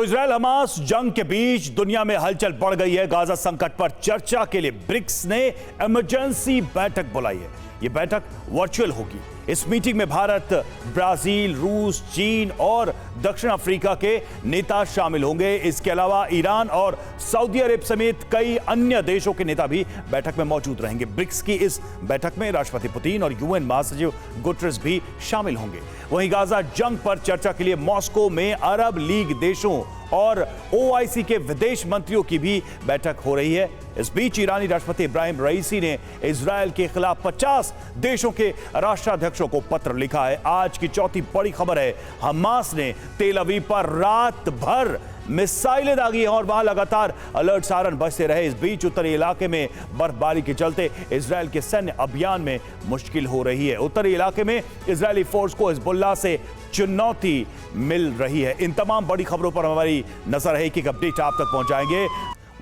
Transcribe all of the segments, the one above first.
तो Israel Hamas जंग के बीच दुनिया में हलचल बढ़ गई है। गाजा संकट पर चर्चा के लिए ब्रिक्स ने इमरजेंसी बैठक बुलाई है। यह बैठक वर्चुअल होगी। इस मीटिंग में भारत, ब्राजील, रूस, चीन और दक्षिण अफ्रीका के नेता शामिल होंगे। इसके अलावा ईरान और सऊदी अरब समेत कई अन्य देशों के नेता भी बैठक में मौजूद रहेंगे। ब्रिक्स की इस बैठक में राष्ट्रपति पुतिन और यूएन महासचिव गुटरेस भी शामिल होंगे। वहीं गाजा जंग पर चर्चा के लिए मॉस्को में अरब लीग देशों और ओआईसी के विदेश मंत्रियों की भी बैठक हो रही है। इस बीच ईरानी राष्ट्रपति इब्राहिम रईसी ने इजरायल के खिलाफ 50 देशों के राष्ट्राध्यक्षों को पत्र लिखा है। आज की चौथी बड़ी खबर है, हमास ने तेल अवीव पर रात भर मिसाइलें दागी हैं और वहां लगातार अलर्ट सायरन बजते रहे। इस बीच उत्तरी इलाके में बर्फबारी के चलते इजरायल के सैन्य अभियान में मुश्किल हो रही है। उत्तरी इलाके में इजरायली फोर्स को हिजबुल्लाह से चुनौती मिल रही है। इन तमाम बड़ी खबरों पर हमारी नजर है, कि अपडेट आप तक पहुंचाएंगे।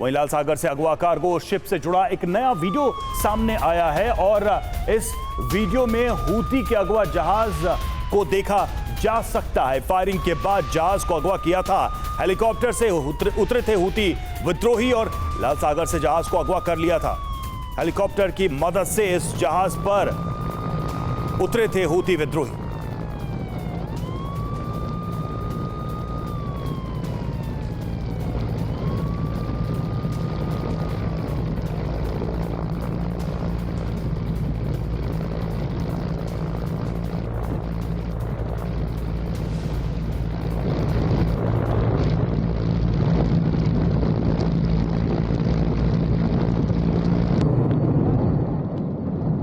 वहीं लाल सागर से अगवा कार्गो शिप से जुड़ा एक नया वीडियो सामने आया है और इस वीडियो में हूती के अगवा जहाज को देखा जा सकता है। फायरिंग के बाद जहाज को अगवा किया था। हेलीकॉप्टर से उतरे थे हूती विद्रोही और लाल सागर से जहाज को अगवा कर लिया था। हेलीकॉप्टर की मदद से इस जहाज पर उतरे थे हूती विद्रोही।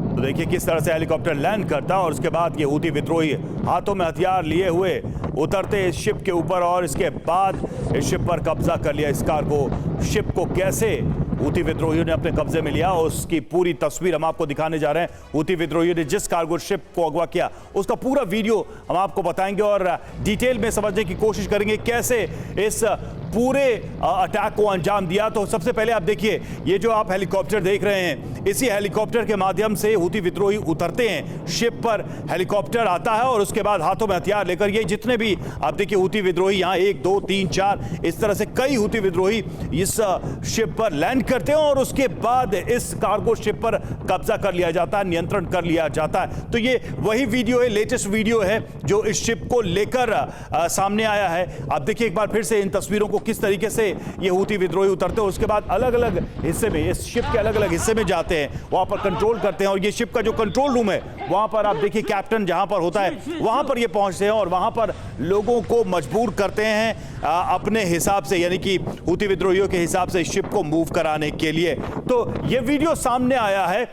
तो देखिए किस तरह से हेलीकॉप्टर लैंड करता और उसके बाद ये हूती विद्रोही हाथों में हथियार लिए हुए उतरते इस शिप के ऊपर और इसके बाद इस शिप पर कब्जा कर लिया। इस कार्गो शिप को कैसे हूती विद्रोहियों ने अपने कब्जे में लिया, उसकी पूरी तस्वीर हम आपको दिखाने जा रहे हैं। हूती विद्रोहियों ने जिस कार्गो शिप को अगवा किया उसका पूरा वीडियो हम आपको बताएंगे और डिटेल में समझने की कोशिश करेंगे कैसे इस पूरे अटैक को अंजाम दिया। तो सबसे पहले आप देखिए, ये जो आप हेलीकॉप्टर देख रहे हैं, इसी हेलीकॉप्टर के माध्यम से हूती विद्रोही उतरते हैं। शिप पर हेलीकॉप्टर आता है और उसके बाद हाथों में हथियार लेकर ये जितने भी आप देखिए हूती विद्रोही यहाँ 1 2 3 4 इस तरह से कई हूती विद्रोही इस शिप पर लैंड करते हैं और उसके बाद इस कार्गो शिप पर कब्जा कर लिया जाता है, नियंत्रण कर लिया जाता है। तो ये वही वीडियो है, लेटेस्ट वीडियो है जो इस शिप को लेकर सामने आया है। आप देखिए एक बार फिर से इन तस्वीरों को किस तरीके से ये हूती विद्रोही उतरते हैं, उसके बाद अलग अलग हिस्से में, इस शिप के अलग अलग हिस्से में जाते हैं, वहां पर कंट्रोल करते हैं। और ये शिप का जो कंट्रोल रूम है वहां पर आप देखिए कैप्टन जहां पर होता है वहां पर ये पहुंचते हैं और वहां पर लोगों को मजबूर करते हैं अपने हिसाब से, यानी कि हूती विद्रोहियों के हिसाब से शिप को मूव कराने के लिए। तो ये वीडियो सामने आया है,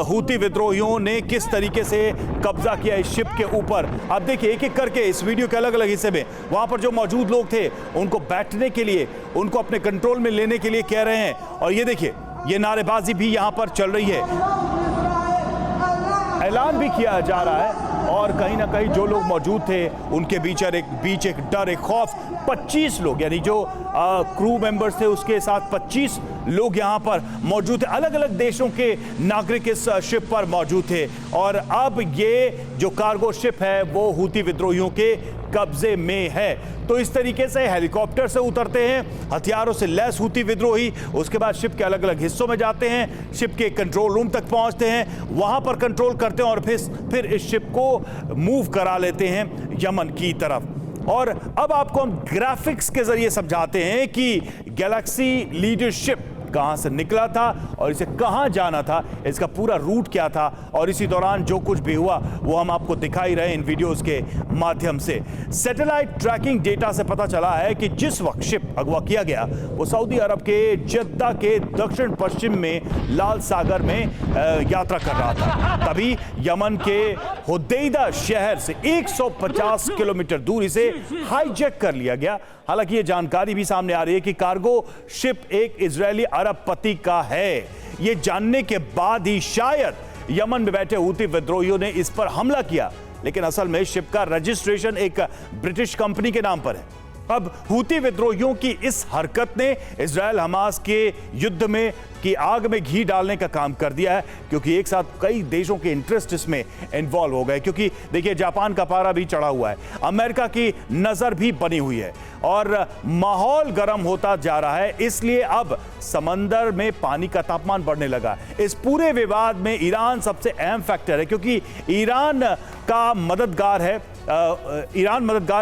हूती विद्रोहियों ने किस तरीके से कब्जा किया इस शिप के ऊपर। आप देखिए एक एक करके इस वीडियो के अलग अलग हिस्से में वहां पर जो मौजूद लोग थे उनको बैठने के लिए, उनको अपने कंट्रोल में लेने के लिए कह रहे हैं। और ये देखिए ये नारेबाजी भी यहां पर चल रही है, ऐलान भी किया जा रहा है और कहीं ना कहीं जो लोग मौजूद थे उनके बीच एक डर, एक खौफ। 25 लोग यानी जो क्रू मेंबर्स थे उसके साथ 25 लोग यहाँ पर मौजूद थे। अलग अलग देशों के नागरिक इस शिप पर मौजूद थे और अब ये जो कार्गो शिप है वो हूती विद्रोहियों के कब्जे में है। तो इस तरीके से हेलीकॉप्टर से उतरते हैं हथियारों से लैस हूती विद्रोही, उसके बाद शिप के अलग अलग हिस्सों में जाते हैं, शिप के कंट्रोल रूम तक पहुंचते हैं, वहां पर कंट्रोल करते हैं और फिर इस शिप को मूव करा लेते हैं यमन की तरफ। और अब आपको हम ग्राफिक्स के जरिए समझाते हैं कि गैलेक्सी लीडरशिप कहां से निकला था और इसे कहां जाना था, इसका पूरा रूट क्या था और इसी दौरान जो कुछ भी हुआ वो हम आपको दिखाई रहे इन वीडियोस के माध्यम से। सैटेलाइट ट्रैकिंग डेटा से पता चला है कि जिस वक्त शिप अगवा किया गया वो सऊदी अरब के जद्दा के दक्षिण पश्चिम में लाल सागर में यात्रा कर रहा था। तभी यमन के हुदैदा शहर से 150 किलोमीटर दूरी से हाईजैक कर लिया गया। हालांकि ये जानकारी भी सामने आ रही है कि कार्गो शिप एक इजरायली अरबपति का है। ये जानने के बाद ही शायद यमन में बैठे हूती विद्रोहियों ने इस पर हमला किया, लेकिन असल में शिप का रजिस्ट्रेशन एक ब्रिटिश कंपनी के नाम पर है। अब हूती विद्रोहियों की इस हरकत ने इजराइल हमास के युद्ध में की आग में घी डालने का काम कर दिया है, क्योंकि एक साथ कई देशों के इंटरेस्ट इसमें इन्वॉल्व हो गए। क्योंकि देखिए, जापान का पारा भी चढ़ा हुआ है, अमेरिका की नजर भी बनी हुई है और माहौल गर्म होता जा रहा है। इसलिए अब समंदर में पानी का तापमान बढ़ने लगा। इस पूरे विवाद में ईरान सबसे अहम फैक्टर है, क्योंकि ईरान का मददगार है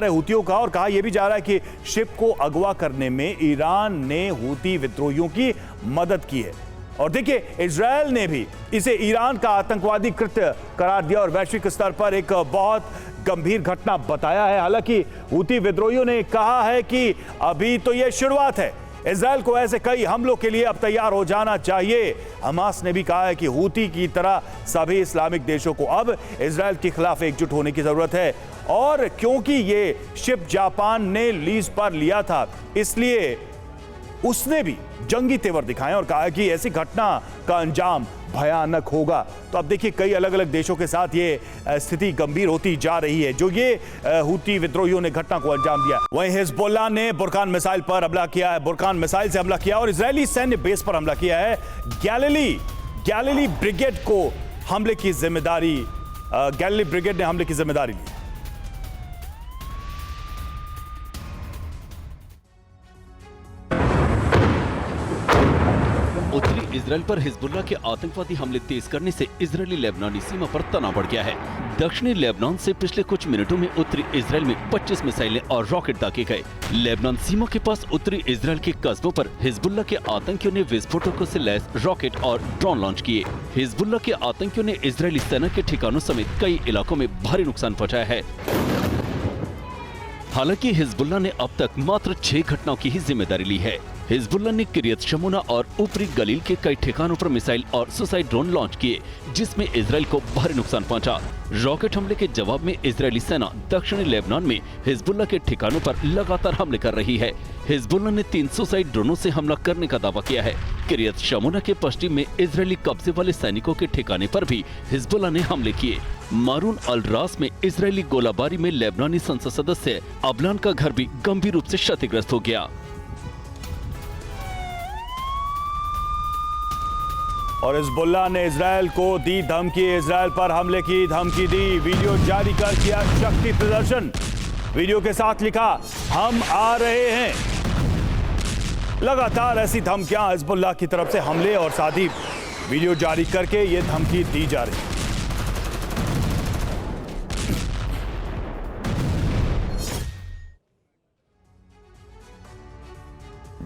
हूतियों का, और कहा यह भी जा रहा है कि शिप को अगवा करने में ईरान ने हूती विद्रोहियों की मदद की है। और देखिए, इजरायल ने भी इसे ईरान का आतंकवादी कृत्य करार दिया और वैश्विक स्तर पर एक बहुत गंभीर घटना बताया है। हालांकि हूती विद्रोहियों ने कहा है कि अभी तो यह शुरुआत है, इजरायल को ऐसे कई हमलों के लिए अब तैयार हो जाना चाहिए। हमास ने भी कहा है कि हूती की तरह सभी इस्लामिक देशों को अब इजरायल के खिलाफ एकजुट होने की जरूरत है। और क्योंकि ये शिप जापान ने लीज पर लिया था, इसलिए उसने भी जंगी तेवर दिखाए और कहा कि ऐसी घटना का अंजाम भयानक होगा। तो अब देखिए, कई अलग अलग देशों के साथ ये स्थिति गंभीर होती जा रही है, जो ये हूती विद्रोहियों ने घटना को अंजाम दिया। वहीं हिजबुल्लाह ने बुरकान मिसाइल पर हमला किया है, बुरकान मिसाइल से हमला किया और इजरायली सैन्य बेस पर हमला किया है। गैलिली ब्रिगेड को हमले की जिम्मेदारी गैलिली ब्रिगेड ने हमले की जिम्मेदारी ली। उत्तरी इजराइल पर हिजबुल्लाह के आतंकवादी हमले तेज करने से इजरायली लेबनानी सीमा पर तनाव बढ़ गया है। दक्षिणी लेबनान से पिछले कुछ मिनटों में उत्तरी इजराइल में 25 मिसाइलें और रॉकेट दागे गए। लेबनान सीमा के पास उत्तरी इजराइल के कस्बों पर हिजबुल्लाह के आतंकियों ने विस्फोटकों से लैस रॉकेट और ड्रोन लॉन्च किए। हिजबुल्लाह के आतंकियों ने इजरायली सेना के ठिकानों समेत कई इलाकों में भारी नुकसान पहुँचाया है। हालांकि हिजबुल्लाह ने अब तक मात्र 6 घटनाओं की ही जिम्मेदारी ली है। हिजबुल्लाह ने किरियत शमूना और ऊपरी गलील के कई ठिकानों पर मिसाइल और सुसाइड ड्रोन लॉन्च किए, जिसमें इजराइल को भारी नुकसान पहुंचा। रॉकेट हमले के जवाब में इजरायली सेना दक्षिणी लेबनान में हिजबुल्लाह के ठिकानों पर लगातार हमले कर रही है। हिजबुल्लाह ने 3 सुसाइड ड्रोनों से हमला करने का दावा किया है। किरियत शमूना के पश्चिम में इजरायली कब्जे वाले सैनिकों के ठिकाने पर भी हिजबुल्लाह ने हमले किए। मारून अल रास में इजरायली गोलाबारी में लेबनानी संसद सदस्य अबलान का घर भी गंभीर रूप से क्षतिग्रस्त हो गया। और हिजबुल्लाह ने इजरायल को दी धमकी, इजरायल पर हमले की धमकी दी। वीडियो जारी कर किया शक्ति प्रदर्शन, वीडियो के साथ लिखा हम आ रहे हैं। लगातार ऐसी धमकियां हिजबुल्लाह की तरफ से हमले और साथ ही वीडियो जारी करके ये धमकी दी जा रही है।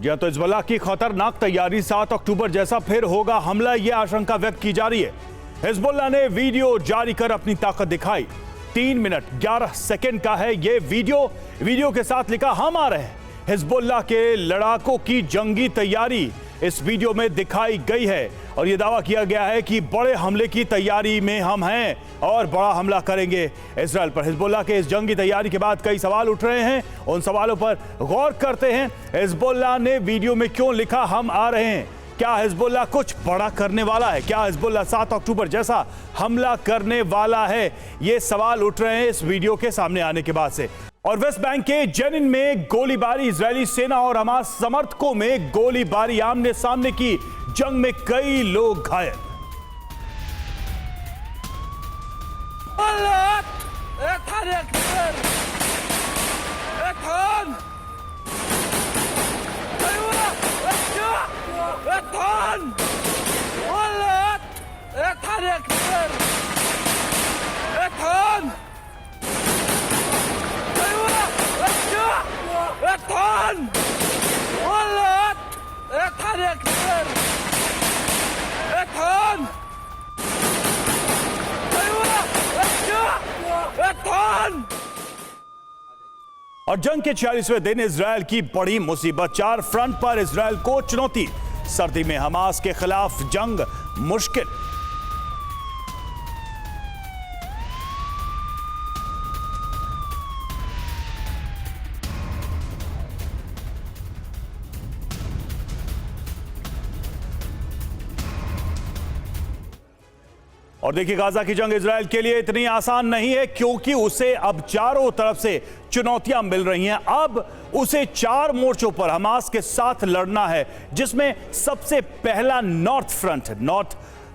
या तो हिजबुल्लाह की खतरनाक तैयारी, 7 अक्टूबर जैसा फिर होगा हमला, यह आशंका व्यक्त की जा रही है। हिजबुल्लाह ने वीडियो जारी कर अपनी ताकत दिखाई। 3 मिनट 11 सेकंड का है यह वीडियो के साथ लिखा हम आ रहे हैं। हिजबुल्लाह के लड़ाकों की जंगी तैयारी इस वीडियो में दिखाई गई है और यह दावा किया गया है कि बड़े हमले की तैयारी में हम हैं और बड़ा हमला करेंगे इजरायल पर। हिजबुल्लाह के इस जंगी तैयारी के बाद कई सवाल उठ रहे हैं, उन सवालों पर गौर करते हैं। हिजबुल्लाह ने वीडियो में क्यों लिखा हम आ रहे हैं? क्या हिजबुल्लाह कुछ बड़ा करने वाला है? क्या हिजबुल्लाह 7 अक्टूबर जैसा हमला करने वाला है? ये सवाल उठ रहे हैं इस वीडियो के सामने आने के बाद से। और वेस्ट बैंक के जेनिन में गोलीबारी, इजरायली सेना और हमास समर्थकों में गोलीबारी, आमने सामने की जंग में कई लोग घायल। और जंग के 46वें दिन इजरायल की बड़ी मुसीबत, 4 फ्रंट पर इजरायल को चुनौती। सर्दी में हमास के खिलाफ जंग मुश्किल। और देखिए, गाजा की जंग इजराइल के लिए इतनी आसान नहीं है, क्योंकि उसे अब चारों तरफ से चुनौतियां मिल रही हैं। अब उसे 4 मोर्चों पर हमास के साथ लड़ना है, जिसमें सबसे पहला नॉर्थ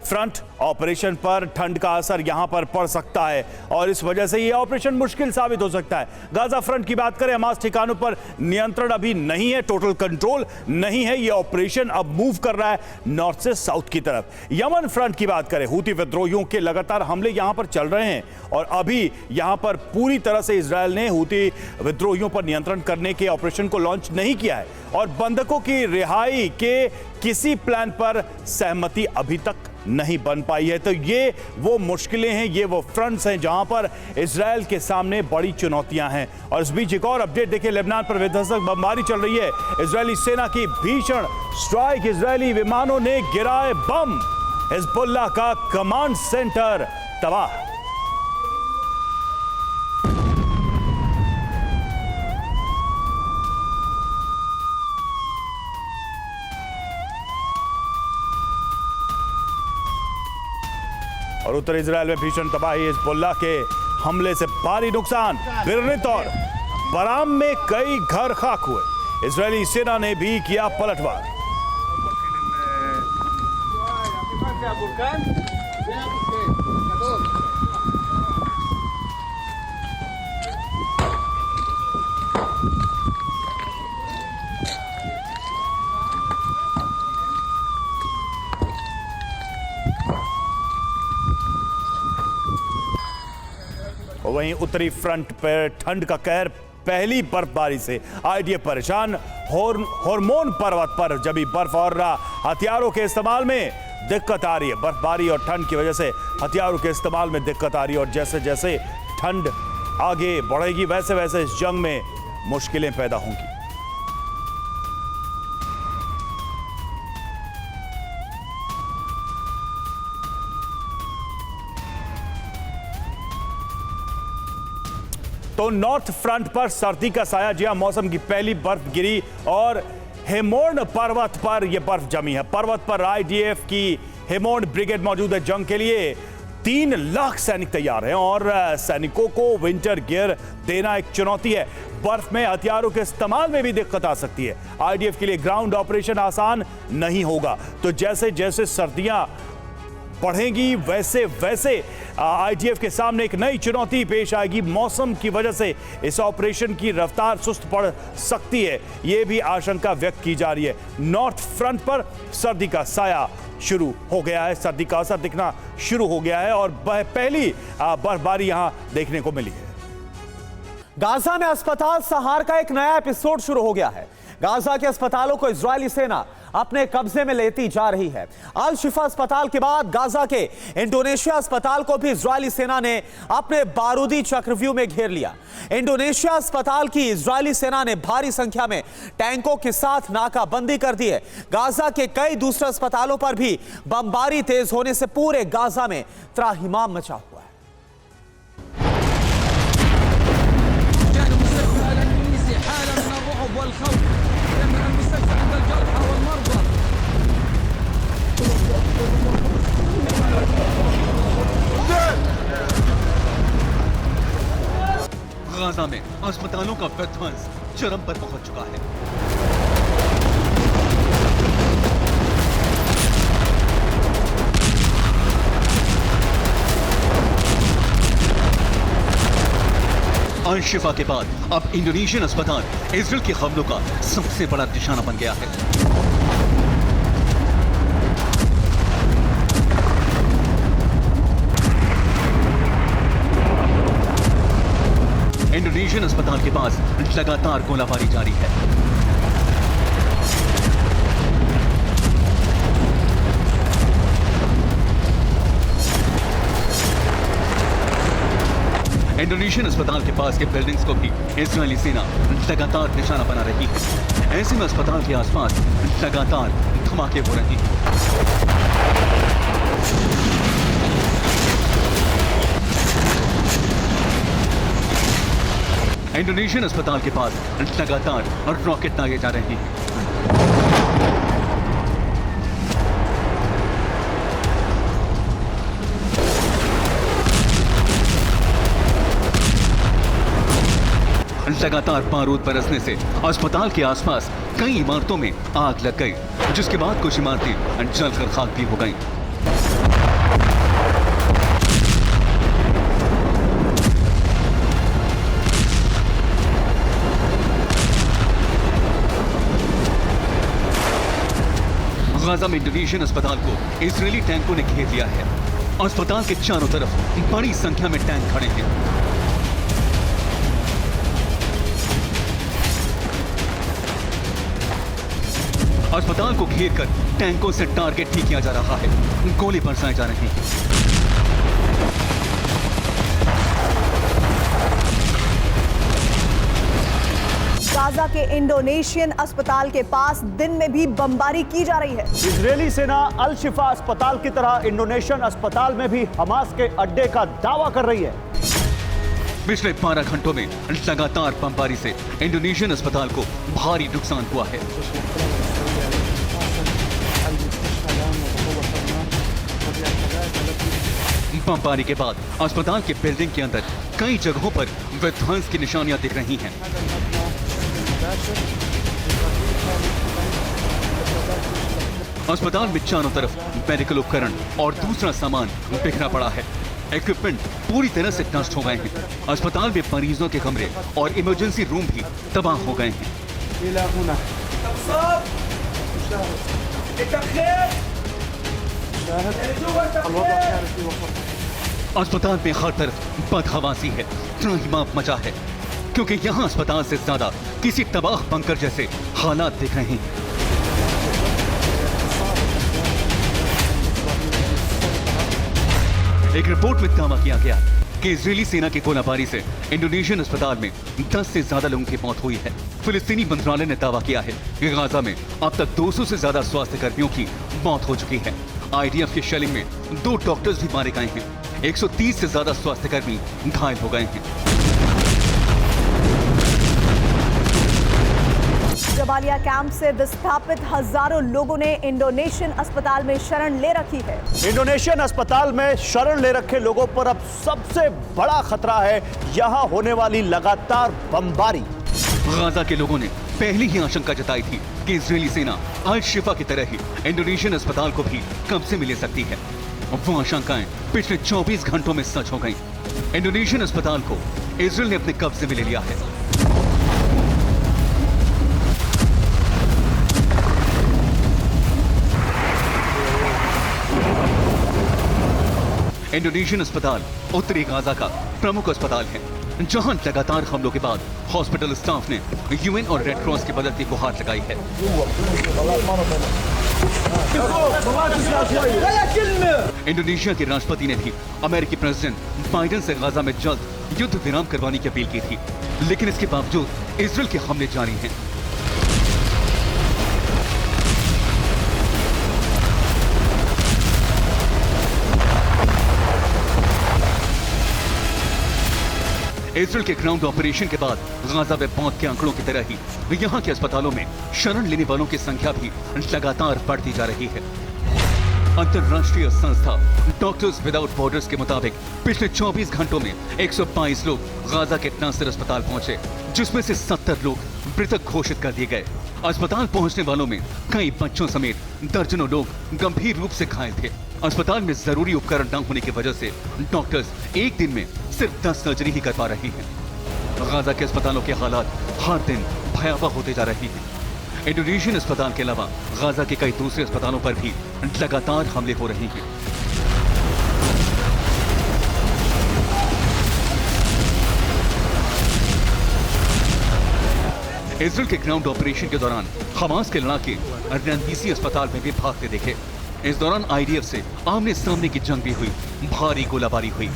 फ्रंट ऑपरेशन पर ठंड का असर यहां पर पड़ सकता है और इस वजह से यह ऑपरेशन मुश्किल साबित हो सकता है। गाजा फ्रंट की बात करें, हमास ठिकानों पर नियंत्रण अभी नहीं है, टोटल कंट्रोल नहीं है। यह ऑपरेशन अब मूव कर रहा है नॉर्थ से साउथ की तरफ। यमन फ्रंट की बात करें, हूती विद्रोहियों के लगातार हमले यहां पर चल रहे हैं और अभी यहां पर पूरी तरह से इजरायल ने हूती विद्रोहियों पर नियंत्रण करने के ऑपरेशन को लॉन्च नहीं किया है और बंधकों की रिहाई के किसी प्लान पर सहमति अभी तक नहीं बन पाई है। तो ये वो मुश्किलें हैं, ये वो फ्रंट्स हैं जहां पर इजरायल के सामने बड़ी चुनौतियां हैं। और इस बीच एक और अपडेट देखिए, लेबनान पर विध्वंसक बमबारी चल रही है। इजरायली सेना की भीषण स्ट्राइक, इजरायली विमानों ने गिराए बम, हिजबुल्लाह का कमांड सेंटर तबाह। और उत्तर इजरायल में भीषण तबाही, हिजबुल्लाह के हमले से भारी नुकसान, बिरनित और बराम में कई घर खाक हुए। इजरायली सेना ने भी किया पलटवार। वहीं उत्तरी फ्रंट पर ठंड का कहर, पहली बर्फबारी से आईडीएफ परेशान। हॉर्मोन पर्वत पर जब बर्फ और हथियारों के इस्तेमाल में दिक्कत आ रही है। बर्फबारी और ठंड की वजह से हथियारों के इस्तेमाल में दिक्कत आ रही है और जैसे जैसे ठंड आगे बढ़ेगी वैसे वैसे इस जंग में मुश्किलें पैदा होंगी। तो नॉर्थ फ्रंट पर सर्दी का साया, जी हां, मौसम की पहली बर्फ गिरी और हेमोन पर्वत पर यह बर्फ जमी है। पर्वत पर आईडीएफ की हेमोन ब्रिगेड मौजूद है। जंग के लिए 3 लाख सैनिक तैयार हैं और सैनिकों को विंटर गियर देना एक चुनौती है। बर्फ में हथियारों के इस्तेमाल में भी दिक्कत आ सकती है। आईडीएफ के लिए ग्राउंड ऑपरेशन आसान नहीं होगा। तो जैसे जैसे सर्दियां बढ़ेंगी वैसे वैसे आईडीएफ के सामने एक नई चुनौती पेश आएगी। मौसम की वजह से इस ऑपरेशन की रफ्तार सुस्त पड़ सकती है, यह भी आशंका व्यक्त की जा रही है। नॉर्थ फ्रंट पर सर्दी का साया शुरू हो गया है, सर्दी का असर दिखना शुरू हो गया है और पहली बर्फबारी यहां देखने को मिली है। गाजा में अस्पताल सहार का एक नया एपिसोड शुरू हो गया है। गाजा के अस्पतालों को इजरायली सेना अपने कब्जे में लेती जा रही है। अल शिफा अस्पताल के बाद गाजा के इंडोनेशिया अस्पताल को भी इजरायली सेना ने अपने बारूदी चक्रव्यूह में घेर लिया। इंडोनेशिया अस्पताल की इजरायली सेना ने भारी संख्या में टैंकों के साथ नाकाबंदी कर दी है। गाजा के कई दूसरे अस्पतालों पर भी बमबारी तेज होने से पूरे गाजा में त्राहिमाम मचा हुआ है। गाजा में अस्पतालों का विध्वंस चरम पर पहुंच चुका है। अल शिफा के बाद अब इंडोनेशियन अस्पताल इजराइल के हमलों का सबसे बड़ा निशाना बन गया है। इंडोनेशियन अस्पताल के पास लगातार गोलाबारी जारी है। इंडोनेशियन अस्पताल के पास के बिल्डिंग्स को भी इजरायली सेना लगातार निशाना बना रही है। ऐसे में अस्पताल के आसपास लगातार धमाके हो रहे हैं। इंडोनेशियन अस्पताल के पास लगातार रॉकेट दागे जा रहे हैं। लगातार बारूद बरसने से अस्पताल के आसपास कई इमारतों में आग लग गई, जिसके बाद कुछ इमारतें जलकर खाक भी हो गईं। गाजा में इंडोनेशियन अस्पताल को इजरायली टैंकों ने घेर लिया है। अस्पताल के चारों तरफ बड़ी संख्या में टैंक खड़े हैं। अस्पताल को घेरकर टैंकों से टारगेट भी किया जा रहा है, गोली बरसाए जा रहे हैं। गाजा के इंडोनेशियन अस्पताल के पास दिन में भी बमबारी की जा रही है। इजरायली सेना अल शिफा अस्पताल की तरह इंडोनेशियन अस्पताल में भी हमास के अड्डे का दावा कर रही है। पिछले 12 घंटों में लगातार बमबारी से इंडोनेशियन अस्पताल को भारी नुकसान हुआ है। बमबारी के बाद अस्पताल के बिल्डिंग के अंदर कई जगहों पर विध्वंस की निशानियां दिख रही हैं। अस्पताल में चारों तरफ मेडिकल उपकरण और दूसरा सामान बिखरा पड़ा है। इक्विपमेंट पूरी तरह से नष्ट हो गए हैं। अस्पताल में मरीजों के कमरे और इमरजेंसी रूम भी तबाह हो गए हैं। अस्पताल में हर तरफ बदहवासी है, त्राहिमाम मचा है, क्योंकि यहाँ अस्पताल से ज्यादा किसी तबाह बंकर जैसे हालात दिख रहे हैं। एक रिपोर्ट में दावा किया गया कि इजरायली सेना की गोलाबारी से इंडोनेशियन अस्पताल में 10 से ज्यादा लोगों की मौत हुई है। फिलिस्तीनी मंत्रालय ने दावा किया है कि गाजा में अब तक 200 से ज्यादा स्वास्थ्य कर्मियों की मौत हो चुकी है। IDF के शेलिंग में 2 डॉक्टर्स भी मारे गए हैं। 130 से ज्यादा स्वास्थ्य कर्मी घायल हो गए हैं। जबालिया कैंप से विस्थापित हजारों लोगों ने इंडोनेशियन अस्पताल में शरण ले रखी है। इंडोनेशियन अस्पताल में शरण ले रखे लोगों पर अब सबसे बड़ा खतरा है यहां होने वाली लगातार बमबारी। गाजा के लोगों ने पहले ही आशंका जताई थी कि इजरायली सेना अल शिफा की तरह ही इंडोनेशियन अस्पताल को भी कब्जे में ले सकती है। वो आशंकाएं पिछले 24 घंटों में सच हो गईं। इंडोनेशियन अस्पताल को इजरायल ने अपने कब्जे में ले लिया है। इंडोनेशियन अस्पताल उत्तरी गाजा का प्रमुख अस्पताल है, जहां लगातार हमलों के बाद हॉस्पिटल स्टाफ ने UN और रेड क्रॉस की मदद की गुहार लगाई है। इंडोनेशिया के राष्ट्रपति ने भी अमेरिकी प्रेसिडेंट बाइडेन से गाजा में जल्द युद्ध विराम करवाने की अपील की थी, लेकिन इसके बावजूद इजरायल के हमले जारी हैं। इजरायल के ग्राउंड ऑपरेशन के बाद गाजा में मौत के आंकड़ों की तरह ही यहाँ के अस्पतालों में शरण लेने वालों की संख्या भी लगातार बढ़ती जा रही है। अंतर्राष्ट्रीय संस्था डॉक्टर्स विदाउट बॉर्डर्स के मुताबिक पिछले 24 घंटों में 122 लोग गाजा के नासिर अस्पताल पहुंचे, जिसमें से 70 लोग मृतक घोषित कर दिए गए। अस्पताल पहुंचने वालों में कई बच्चों समेत दर्जनों लोग गंभीर रूप से घायल थे। अस्पताल में जरूरी उपकरण न होने की वजह से डॉक्टर्स एक दिन में सिर्फ 10 सर्जरी ही कर पा रहे हैं। गाजा के अस्पतालों के हालात हर दिन भयावह होते जा रहे हैं। इंडोनेशियन अस्पताल के अलावा गाजा के कई दूसरे अस्पतालों पर भी लगातार हमले हो रहे हैं। इजरायल के ग्राउंड ऑपरेशन के दौरान हमास के लड़ाके रंदीसी अस्पताल में भी भागते देखे। इस दौरान IDF से आमने सामने की जंग भी हुई, भारी गोलाबारी हुई।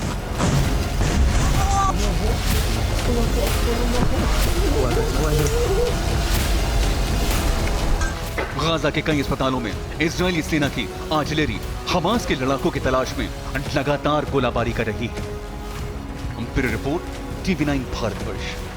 गाजा के कई अस्पतालों में इजरायली सेना की आर्टिलरी हमास के लड़ाकों की तलाश में लगातार गोलाबारी कर रही है। Bureau report, TV9 Bharatvarsh.